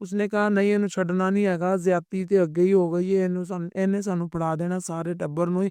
ਉਸਨੇ ਕਹਾ ਨਹੀਂ ਇਹਨੂੰ ਛੱਡਣਾ ਨਹੀਂ ਹੈਗਾ ਜ਼ਿਆਦਤੀ ਤੇ ਅੱਗੇ ਹੀ ਹੋ ਗਈ ਹੈ ਇਹਨੇ ਸਾਨੂੰ ਫੜਾ ਦੇਣਾ ਸਾਰੇ ਟੱਬਰ ਨੂੰ ਹੀ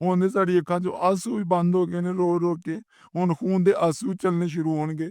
ਹੁਣ ਤੇ ਸਾਡੀ ਅੱਖਾਂ 'ਚੋਂ ਆਂਸੂ ਵੀ ਬੰਦ ਹੋ ਗਏ ਨੇ ਰੋ ਕੇ। ਹੁਣ ਖੂਨ ਦੇ ਆਂਸੂ ਚੱਲਣੇ ਸ਼ੁਰੂ ਹੋਣਗੇ।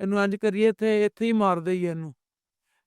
ਇਹਨੂੰ ਇੰਝ ਕਰੀਏ ਇੱਥੇ ਹੀ ਮਾਰ ਦੇਈਏ ਇਹਨੂੰ।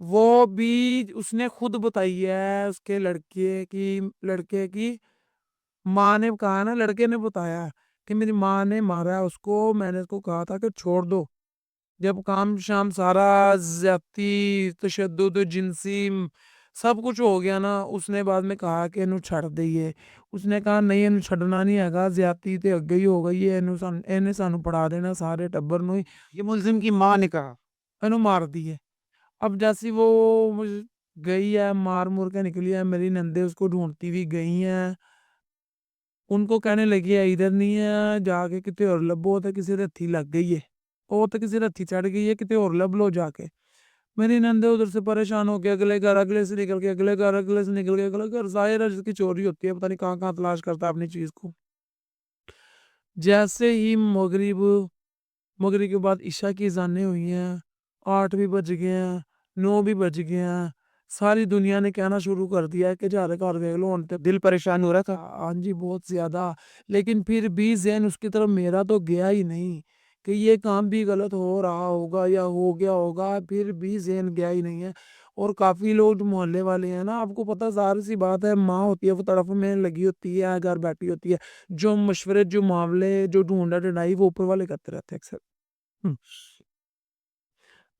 وہ بھی اس نے خود بتائی ہے، اس کے لڑکے کی ماں نے کہا نا، لڑکے نے بتایا کہ میری ماں نے مارا ہے اس کو، میں نے اس کو کہا تھا کہ چھوڑ دو، جب کام شام سارا زیادتی تشدد جنسی سب کچھ ہو گیا نا، اس نے بعد میں کہا کہ انہوں چھڑ دئیے، اس نے کہا نہیں انہوں چھڑنا نہیں ہے گا، زیادتی تے اگے ہی ہو گئی ہے، انہیں سانو پڑھا دینا سارے ٹبر نو ہی، یہ ملزم کی ماں نے کہا. انہوں مار دیے. اب جیسی وہ گئی ہے مار مور کے نکلی ہے، میری نندے اس کو ڈھونڈتی ہوئی گئی ہیں، ان کو کہنے لگی ہے ادھر نہیں ہے، جا کے کتے اور لبو، تو کسی رتھی لگ گئی ہے، وہ تو کسی رتھی چڑھ گئی ہے، کتے اور لب لو جا کے. میری نندے ادھر سے پریشان ہو کے اگلے گھر، اگلے سے نکل کے اگلے گھر، اگلے سے نکل کے اگلے گھر، ظاہر ہے جس کی چوری ہوتی ہے پتہ نہیں کہاں کہاں تلاش کرتا ہے اپنی چیز کو. جیسے ہی مغرب کے بعد عشاء کی اذانیں ہوئی ہیں، 8 بھی بج گئے ہیں، 9 بھی بج گئے ہیں، ساری دنیا نے کہنا شروع کر دیا ہے کہ جارے گھر ویکھ لو ہن تے. دل پریشان ہو رہا تھا. ہاں جی بہت زیادہ، لیکن پھر بھی ذہن اس کی طرف میرا تو گیا ہی نہیں کہ یہ کام بھی غلط ہو رہا ہوگا یا ہو گیا ہوگا، پھر بھی ذہن گیا ہی نہیں ہے. اور کافی لوگ جو محلے والے ہیں نا، آپ کو پتہ ظاہر سی بات ہے، ماں ہوتی ہے وہ طرف میں لگی ہوتی ہے، گھر بیٹھی ہوتی ہے، جو مشورے جو معاملے جو ڈھونڈا ڈھونڈائی وہ اوپر والے کرتے رہتے ہیں اکثر.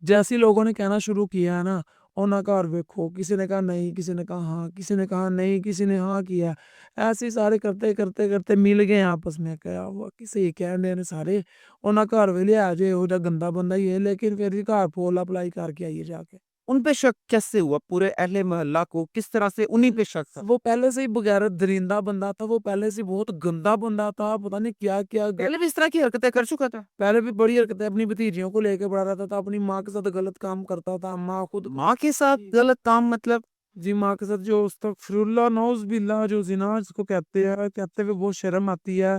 جیسے لوگوں نے کہنا شروع کیا ہے نا، اونا گھر ویکھو، کسی نے کہا نہیں، کسی نے کہا ہاں، کسی نے کہا نہیں، کسی نے ہاں کیا. ایسے ہی سارے کرتے کرتے کرتے مل گئے آپس میں، کیا ہوا کسی ہی کہن دے نے سارے اونا گھر ویلے آ جائے ہو جا گندا بندہ ہی ہے، لیکن پھر بھی گھر پھول اپلائی کر کے آئیے جا کے. ان پہ شک کیسے ہوا؟ پورے اہل محلہ کو کس طرح سے انہی پہ شک تھا؟ وہ پہلے سے ہی بغیرت درندہ بندہ تھا، وہ پہلے سے بہت گندا بندہ تھا، پتہ نہیں کیا کیا پہلے بھی اس طرح کی حرکتیں کر چکا تھا. پہلے بھی بڑی حرکتیں اپنی بھتیجیوں کو لے کے بڑھا رہتا تھا، اپنی ماں کے ساتھ غلط کام کرتا تھا، ماں خود ماں کے ساتھ غلط کام مطلب؟ جی ماں کے ساتھ جو استغفر اللہ نعوذ باللہ جو زنا جس کو کہتے ہیں، کہتے ہوئے بہت شرم آتی ہے،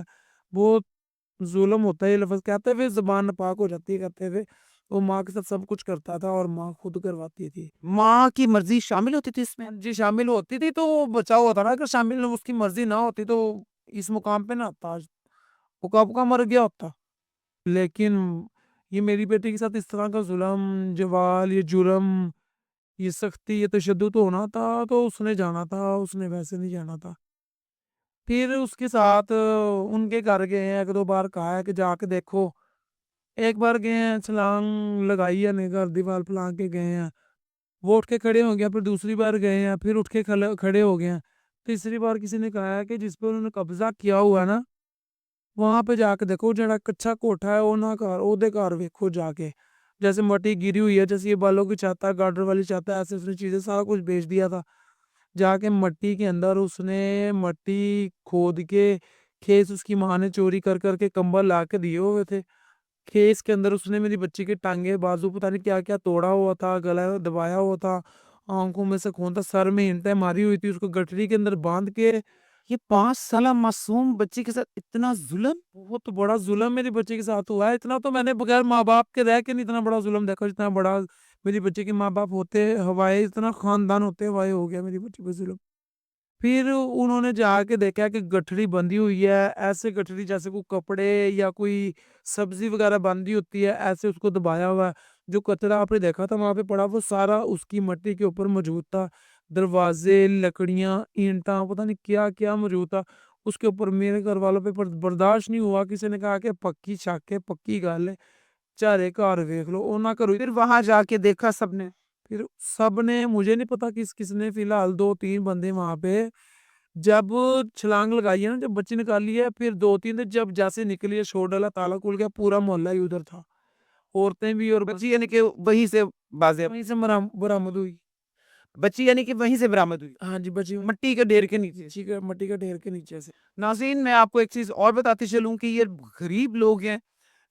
بہت ظلم ہوتا ہے یہ لفظ کہتے ہوئے، زبان ناپاک ہو جاتی ہے کہتے ہوئے. وہ ماں کے ساتھ سب کچھ کرتا تھا اور ماں خود کرواتی تھی. ماں کی مرضی شامل ہوتی تھی اس میں؟ جی شامل ہوتی تھی تو وہ بچاؤ ہوتا نا، اگر شامل اس کی مرضی نہ ہوتی تو اس مقام پہ نہ آتا آج، وہ کب کا مر گیا ہوتا. لیکن یہ میری بیٹی کے ساتھ اس طرح کا ظلم، جوال، یہ جرم، یہ سختی، یہ تشدد ہونا تھا تو اس نے جانا تھا، اس نے ویسے نہیں جانا تھا. پھر اس کے ساتھ ان کے گھر گئے ہیں، 1-2 بار کہا ہے کہ جا کے دیکھو. ایک بار گئے ہیں، چھلانگ لگائی ہے، گھر دیوار پلان کے گئے ہیں، وہ اٹھ کے کھڑے ہو گیا. پھر دوسری بار گئے ہیں، پھر اٹھ کے کھڑے ہو گئے ہیں. تیسری بار کسی نے کہا ہے کہ جس پہ انہوں نے قبضہ کیا ہوا ہے نا، وہاں پہ جا کے دیکھو، جڑا کچھا کوٹھا ہے او دے گھر ویکھو جا کے، جیسے مٹی گری ہوئی ہے، جیسے یہ بالوں کی چھت ہے، گارڈر والی چھت ہے، ایسے اس نے چیزیں سارا کچھ بیچ دیا تھا. جا کے مٹی کے اندر اس نے مٹی کھود کے کھیس اس کی ماں نے چوری کر کر کے کمبل لا کے دیے ہوئے تھے، کھیس کے اندر اس نے میری بچی کے ٹانگے بازو پتہ نہیں کیا کیا توڑا ہوا تھا، گلا دبایا ہوا تھا، آنکھوں میں سے خون تھا، سر میں اینٹیں ماری ہوئی تھی، اس کو گٹری کے اندر باندھ کے. یہ 5 سالہ معصوم بچی کے ساتھ اتنا ظلم؟ بہت بڑا ظلم میری بچی کے ساتھ ہوا ہے. اتنا تو میں نے بغیر ماں باپ کے رہ کے نہیں اتنا بڑا ظلم دیکھا جتنا بڑا میری بچی کے ماں باپ ہوتے ہوائے، اتنا خاندان ہوتے ہوائے ہو گیا میری بچی پہ ظلم. پھر انہوں نے جا کے دیکھا کہ گٹھڑی بندھی ہوئی ہے، ایسے گٹھڑی جیسے کوئی کپڑے یا کوئی سبزی وغیرہ بندھی ہوتی ہے، ایسے اس کو دبایا ہوا ہے. جو کچرا آپ نے دیکھا تھا وہاں پہ پڑا، وہ سارا اس کی مٹی کے اوپر موجود تھا، دروازے، لکڑیاں، اینٹاں، پتہ نہیں کیا کیا موجود تھا اس کے اوپر. میرے گھر والوں پہ برداشت نہیں ہوا، کسی نے کہا کہ پکی شک ہے، پکی گل ہے، چارے گھر ویکھ لو. اونا کرو. پھر وہاں جا کے دیکھا سب نے؟ پھر سب نے، مجھے نہیں پتا کس نے، فی الحال 2-3 بندے وہاں پہ جب چھلانگ لگائی ہے نا، جب بچی نکالی ہے، پھر 2-3 دن جب جیسے نکلی ہے، چھوڑ ڈالا، تالا کھل گیا، پورا محلہ ہی ادھر تھا، عورتیں بھی اور بچی یعنی کہ وہیں سے بازیاب؟ وہیں سے برآمد ہوئی. بچی یعنی کہ وہیں سے برآمد ہوئی، ہاں جی بچی مٹی کے ڈھیر کے نیچے؟ مٹی کا ڈھیر کے نیچے سے. ناظرین میں آپ کو ایک چیز اور بتاتے چلوں کہ یہ غریب لوگ ہیں،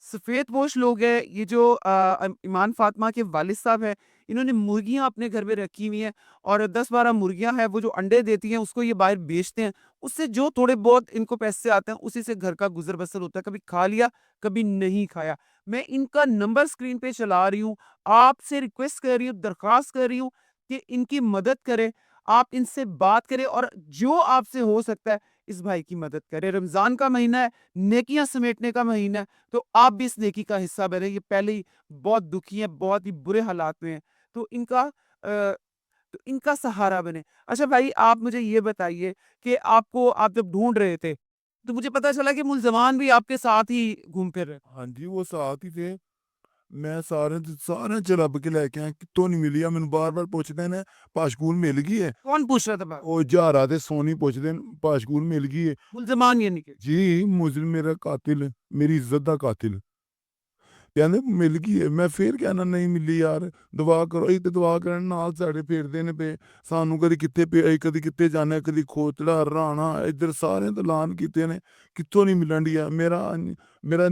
سفید پوش لوگ ہیں. یہ جو ایمان فاطمہ کے والد صاحب ہیں، انہوں نے مرغیاں اپنے گھر میں رکھی ہوئی ہیں، اور 10-12 مرغیاں ہیں، وہ جو انڈے دیتی ہیں اس کو یہ باہر بیچتے ہیں. اس سے جو تھوڑے بہت ان کو پیسے آتے ہیں اسی سے گھر کا گزر بسر ہوتا ہے. کبھی کھا لیا، کبھی نہیں کھایا. میں ان کا نمبر سکرین پہ چلا رہی ہوں، آپ سے ریکویسٹ کر رہی ہوں، درخواست کر رہی ہوں کہ ان کی مدد کریں، آپ ان سے بات کریں، اور جو آپ سے ہو سکتا ہے اس بھائی کی مدد کریں. رمضان کا مہینہ ہے، نیکیاں سمیٹنے کا مہینہ ہے، تو آپ بھی اس نیکی کا حصہ بنیں. یہ پہلے ہی بہت دکھی ہیں، بہت ہی برے حالات میں ہیں، تو ان کا تو ان کا سہارا بنے۔ اچھا بھائی آپ مجھے یہ بتائیے کہ آپ جب ڈھونڈ رہے تھے تو مجھے پتا چلا کہ ملزمان بھی آپ کے ساتھ ہی گھوم پھر رہے۔ ہاں جی وہ ساتھ ہی تھے میں سارے چ لب کے لے کے آیا کتوں نہیں ملی مینوں بار بار پوچھتے ہیں پاشکول مل گئی ہے کون پوچھ رہا تھا بات؟ وہ جہارا تے سونی پوچھتے ہیں پاشکول مل گئی ہے ملزمان یعنی کہ جی مجرم میرا قاتل میری عزت دا قاتل کہندے مل گئی ہے میں پھر کہنا نہیں ملی یار دعا کرو اے تے دعا کرن نال ساڈے پھیردے نے پے سانو کدی کتے پے کدی کتے جانے کدی کھوتڑا رانا ادھر سارے اعلان کیتے نے کتوں نہیں ملن ڈیا میرا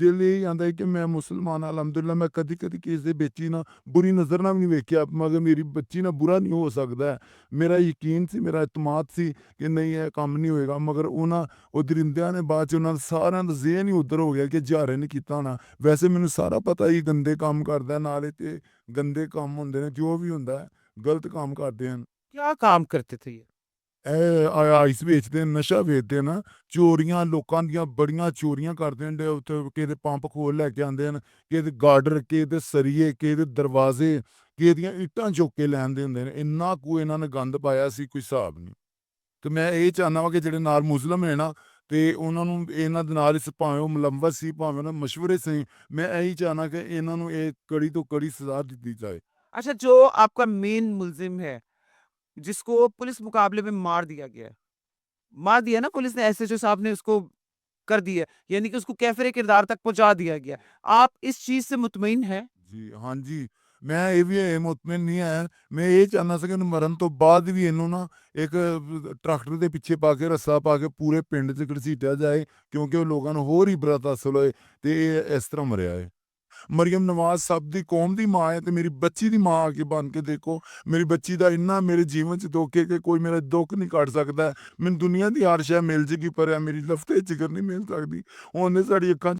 دل یہی آندا ہے کہ میں مسلمان الحمدللہ میں کدی کدی کسی دے بیچی نہ بری نظر نہ بھی نہیں ویکھیا مگر میری بچی نہ برا نہیں ہو سکدا ہے میرا یقین سی میرا اعتماد سی کہ نہیں یہ کام نہیں ہوئے گا مگر انہاں او درندیاں نے بعد چ انہاں سارا دا ذہن ہی ادھر ہو گیا کہ جہارے نے کیتا ہونا ویسے مینوں سارا پتہ ہی گندے کام کردا ہے نالے تے گندے کام ہوندے نے جو بھی ہوندا ہے غلط کام کردے ہیں کیا کام کرتے تھے یہ؟ آئس بیچتے ہیں نشہ ویچتے ہیں نا چوریاں لوکاں دیاں بڑیاں چوریاں کردے ہیں کسی دے پمپ کھول لے کے آندے ہیں کسی دے گارڈر کسی دے سریے کسی دے دروازے کسی دیاں اٹاں چوک کے لیندے ہوندے نے اننا کو انہاں نے گند پایا سی کوئی حساب نہیں تو میں یہ چاہنا وا کہ جڑے نال مظلم ہے نا تے انہاں نوں انہاں دے نال بھاویں او ملوث سی بھاویں انہاں مشورے سی میں یہی چاہنا کہ انہاں نوں ایک کڑی تو کڑی سزا دتی جائے اچھا جو آپ کا مین ملزم ہے جس کو پولیس مقابلے میں مار دیا گیا ہے مار دیا نا پولیس نے ایس ایچ او صاحب نے اس کو کر دیا یعنی کہ اس کو کیفر کردار تک پہنچا دیا گیا آپ اس چیز سے مطمئن ہیں؟ جی ہاں جی میں یہ بھی مطمئن نہیں ہے میں یہ چاہنا سا کہ مرن تو بعد بھی انہوں نا ایک ٹریکٹر دے پیچھے پا کے رسا پا کے پورے پنڈ چ گھسیٹیا جائے کیونکہ وہ لوگوں نے ہور ہی برات حاصل ہوئے تے یہ اس طرح مریا ہے مریم نواز سب دی قوم دی ماں ہے تے میری بچی دی ماں آ کے بن کے دیکھو میری بچی دا اتنا میرے جیون چ دکھ ہے کہ کوئی میرا دکھ نہیں کٹ سکتا ہے مین دنیا دی ہر شے مل جے گی پر میری لفتے جگر نہیں مل سکتی اونے ساڈی اکھاں